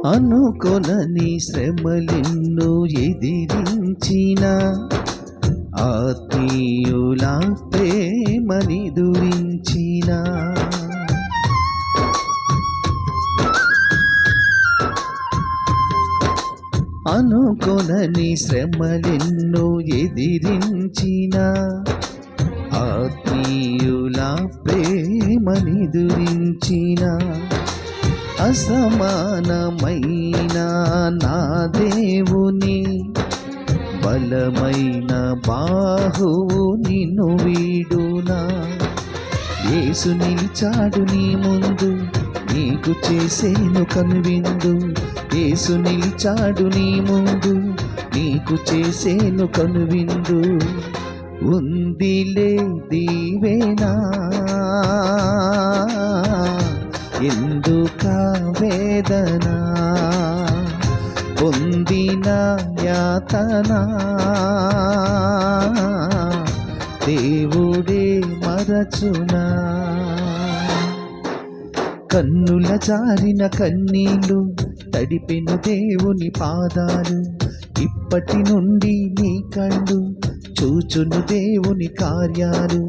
అనుకొనని శ్రమలెన్నో ఎదిరించిన ఆత్మీయుల ప్రేమని దురించిన అనుకొనని శ్రమలెన్నో ఎదిరించిన ఆత్మీయుల ప్రేమని దురించిన అసమానమైన నా దేవుని బలమైన బాహువు నిన్ను వీడునా. యేసు నిలిచాడు నీ ముందు, నీకు చేసేను కనువిందు. యేసు నిలిచాడు నీ ముందు, నీకు చేసేను కనువిందు. ఉందిలే దీవెనా, ఎందుకా వేదన, పొందిన యాతన దేవుడే మరచునా. కన్నుల జారిన కన్నీళ్ళు తడిపెను దేవుని పాదాలు, ఇప్పటి నుండి నీ కళ్ళు చూచును దేవుని కార్యాలు.